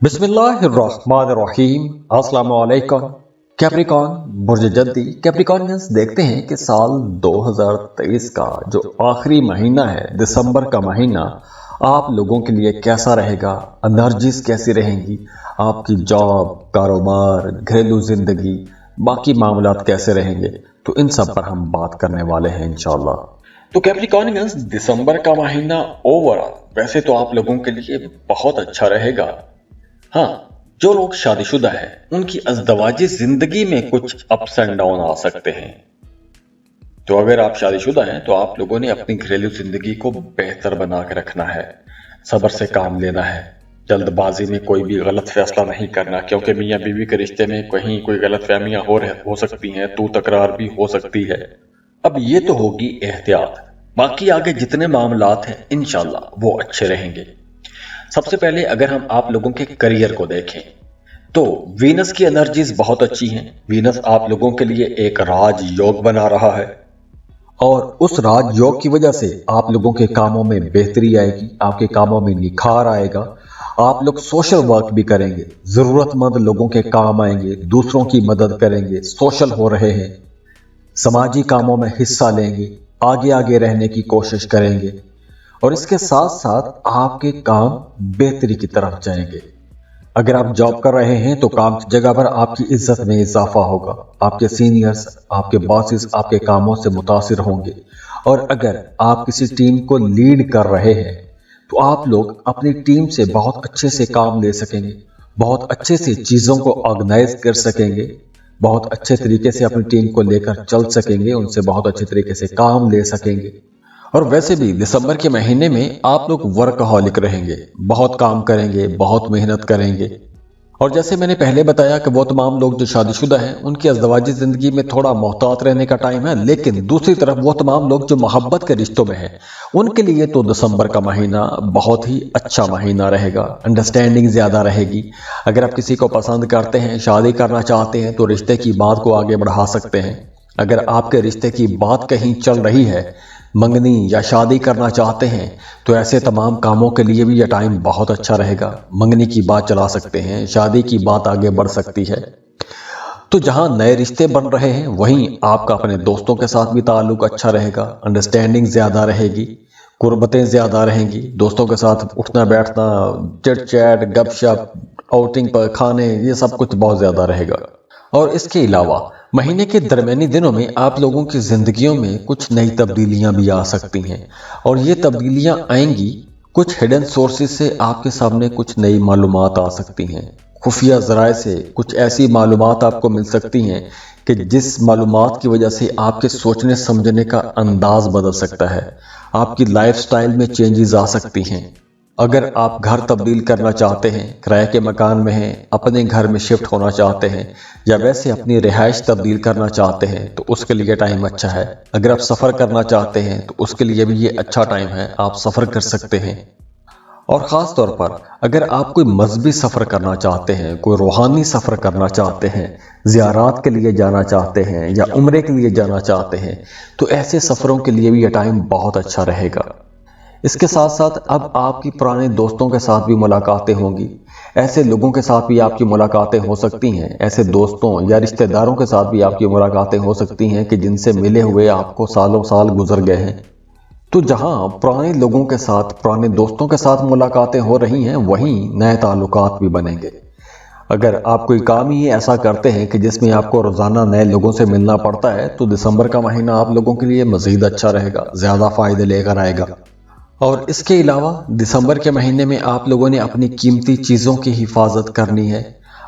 बिस्मिल्लाहिर्रहमानिर्रहीम। अस्सलाम वालेकुम। कैप्रिकॉन बुर्ज जद्दी कैप्रिकॉनियंस देखते हैं कि साल 2023 का जो आखिरी महीना है, दिसंबर का महीना, आप लोगों के लिए कैसा रहेगा, एनर्जीज कैसी रहेंगी, आपकी जॉब, कारोबार, घरेलू जिंदगी, बाकी मामलात कैसे रहेंगे। तो इन सब पर हम बात करने वाले हैं इंशाल्लाह। तो कैप्रिकॉनियंस, दिसंबर का महीना ओवरऑल वैसे तो आप लोगों के लिए बहुत अच्छा रहेगा। हाँ, जो लोग शादीशुदा हैं उनकी अज़दवाजी जिंदगी में कुछ अप्स एंड डाउन आ सकते हैं। तो अगर आप शादीशुदा हैं तो आप लोगों ने अपनी घरेलू जिंदगी को बेहतर बना के रखना है, सब्र से काम लेना है, जल्दबाजी में कोई भी गलत फैसला नहीं करना, क्योंकि मियाँ बीवी के रिश्ते में कहीं कोई गलत फहमियां हो सकती हैं, तू तकरार भी हो सकती है। अब ये तो होगी एहतियात, बाकी आगे जितने मामलात हैं इंशाल्लाह वो अच्छे रहेंगे। सबसे पहले अगर हम आप लोगों के करियर को देखें तो वीनस की एनर्जीज बहुत अच्छी हैं। वीनस आप लोगों के लिए एक राज योग बना रहा है और उस राज योग की वजह से आप लोगों के कामों में बेहतरी आएगी, आपके कामों में निखार आएगा। आप लोग सोशल वर्क भी करेंगे, जरूरतमंद लोगों के काम आएंगे, दूसरों की मदद करेंगे, सोशल हो रहे हैं, समाजी कामों में हिस्सा लेंगे, आगे आगे रहने की कोशिश करेंगे और इसके साथ साथ आपके काम बेहतरी की तरफ जाएंगे। अगर आप जॉब कर रहे हैं तो काम की जगह पर आपकी इज्जत में इजाफा होगा, आपके सीनियर्स, आपके बॉसेस आपके कामों से मुतासिर होंगे। और अगर आप किसी टीम को लीड कर रहे हैं तो आप लोग अपनी टीम से बहुत अच्छे से काम ले सकेंगे, बहुत अच्छे से चीज़ों को ऑर्गेनाइज कर सकेंगे, बहुत अच्छे तरीके से अपनी टीम को लेकर चल सकेंगे, उनसे बहुत अच्छे तरीके से काम ले सकेंगे। और वैसे भी दिसंबर के महीने में आप लोग वर्कहॉलिक रहेंगे, बहुत काम करेंगे, बहुत मेहनत करेंगे। और जैसे मैंने पहले बताया कि वो तमाम लोग जो शादीशुदा हैं उनकी अज़दवाजी ज़िंदगी में थोड़ा मोहतात रहने का टाइम है, लेकिन दूसरी तरफ वो तमाम लोग जो मोहब्बत के रिश्तों में हैं उनके लिए तो दिसंबर का महीना बहुत ही अच्छा महीना रहेगा। अंडरस्टैंडिंग ज़्यादा रहेगी। अगर आप किसी को पसंद करते हैं, शादी करना चाहते हैं तो रिश्ते की बात को आगे बढ़ा सकते हैं। अगर आपके रिश्ते की बात कहीं चल रही है, मंगनी या शादी करना चाहते हैं, तो ऐसे तमाम कामों के लिए भी यह टाइम बहुत अच्छा रहेगा। मंगनी की बात चला सकते हैं, शादी की बात आगे बढ़ सकती है। तो जहां नए रिश्ते बन रहे हैं वहीं आपका अपने दोस्तों के साथ भी ताल्लुक अच्छा रहेगा, अंडरस्टैंडिंग ज़्यादा रहेगी, कुर्बतें ज़्यादा रहेंगी। दोस्तों के साथ उठना बैठना, चिट चैट, गपशप, आउटिंग पर खाने, ये सब कुछ बहुत ज़्यादा रहेगा। और इसके अलावा महीने के दरमियानी दिनों में आप लोगों की जिंदगियों में कुछ नई तब्दीलियां भी आ सकती हैं और ये तब्दीलियां आएंगी कुछ हिडन सोर्सेज से। आपके सामने कुछ नई मालूमात आ सकती हैं, खुफिया ज़राए से कुछ ऐसी मालूमात आपको मिल सकती हैं कि जिस मालूमात की वजह से आपके सोचने समझने का अंदाज बदल सकता है, आपकी लाइफस्टाइल में चेंजेस आ सकती हैं। अगर आप घर तब्दील करना चाहते हैं, किराए के मकान में हैं, अपने घर में शिफ्ट होना चाहते हैं या वैसे अपनी रिहाइश तब्दील करना चाहते हैं तो उसके लिए टाइम अच्छा है। अगर आप सफ़र करना चाहते हैं तो उसके लिए भी ये अच्छा टाइम है, आप सफ़र कर सकते हैं। और ख़ास तौर पर अगर आप कोई मजहबी सफ़र करना चाहते हैं, कोई रूहानी सफ़र करना चाहते हैं, ज़ियारात के लिए जाना चाहते हैं या उम्रे के लिए जाना चाहते हैं, तो ऐसे सफ़रों के लिए भी यह टाइम बहुत अच्छा रहेगा। इसके साथ साथ अब आपकी पुराने दोस्तों के साथ भी मुलाकातें होंगी। ऐसे लोगों के साथ भी आपकी मुलाकातें हो सकती हैं, ऐसे दोस्तों या रिश्तेदारों के साथ भी आपकी मुलाकातें हो सकती हैं कि जिनसे मिले हुए आपको सालों साल गुजर गए हैं। तो जहां पुराने लोगों के साथ, पुराने दोस्तों के साथ मुलाकातें हो रही हैं, वहीं नए ताल्लुकात भी बनेंगे। अगर आप कोई काम ही ऐसा करते हैं कि जिसमें आपको रोज़ाना नए लोगों से मिलना पड़ता है तो दिसंबर का महीना आप लोगों के लिए मज़ीद अच्छा रहेगा, ज़्यादा फ़ायदे लेकर आएगा। और इसके अलावा दिसंबर के महीने में आप लोगों ने अपनी कीमती चीज़ों की हिफाजत करनी है।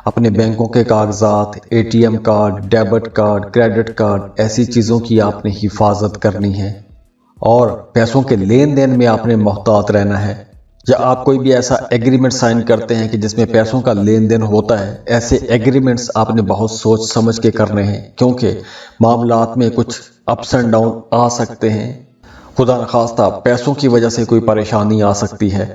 अपने बैंकों के कागजात, ATM card, debit card, credit card, ऐसी चीज़ों की आपने हिफाजत करनी है। और पैसों के लेन देन में आपने मोहतात रहना है। या आप कोई भी ऐसा एग्रीमेंट साइन करते हैं कि जिसमें पैसों का लेन देन होता है, ऐसे एग्रीमेंट्स आपने बहुत सोच समझ के करने हैं, क्योंकि मामलात में कुछ अप्स एंड डाउन आ सकते हैं। खुदा न खास्ता पैसों की वजह से कोई परेशानी आ सकती है।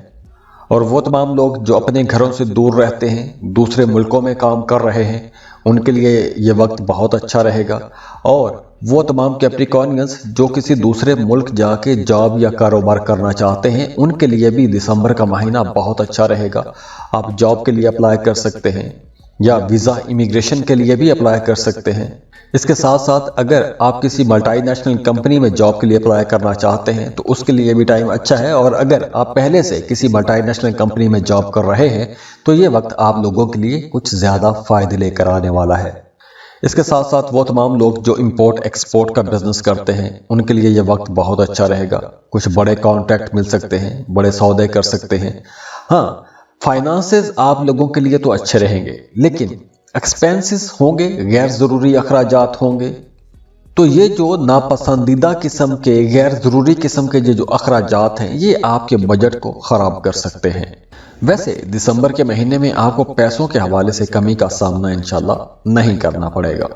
اور وہ تمام لوگ جو اپنے گھروں سے دور رہتے ہیں، دوسرے ملکوں میں کام کر رہے ہیں، ان کے لیے یہ وقت بہت اچھا رہے گا۔ اور وہ تمام کیپریکونینز جو کسی دوسرے ملک جا کے جاب یا کاروبار کرنا چاہتے ہیں، ان کے لیے بھی دسمبر کا مہینہ بہت اچھا رہے گا۔ آپ جاب کے لیے اپلائی کر سکتے ہیں یا ویزا امیگریشن کے لیے بھی اپلائی کر سکتے ہیں۔ اس کے ساتھ ساتھ اگر آپ کسی ملٹی نیشنل کمپنی میں جاب کے لیے اپلائی کرنا چاہتے ہیں تو اس کے لیے بھی ٹائم اچھا ہے، اور اگر آپ پہلے سے کسی ملٹی نیشنل کمپنی میں جاب کر رہے ہیں تو یہ وقت آپ لوگوں کے لیے کچھ زیادہ فائدے لے کر آنے والا ہے۔ اس کے ساتھ ساتھ وہ تمام لوگ جو امپورٹ ایکسپورٹ کا بزنس کرتے ہیں، ان کے لیے یہ وقت بہت اچھا رہے گا۔ کچھ بڑے کانٹریکٹ مل سکتے ہیں، بڑے سودے کر سکتے ہیں۔ ہاں، فائنانسز آپ لوگوں کے لیے تو اچھے رہیں گے، لیکن ایکسپینسز ہوں گے، غیر ضروری اخراجات ہوں گے۔ تو یہ جو ناپسندیدہ قسم کے، غیر ضروری قسم کے جو اخراجات ہیں، یہ آپ کے بجٹ کو خراب کر سکتے ہیں۔ ویسے دسمبر کے مہینے میں آپ کو پیسوں کے حوالے سے کمی کا سامنا انشاءاللہ نہیں کرنا پڑے گا۔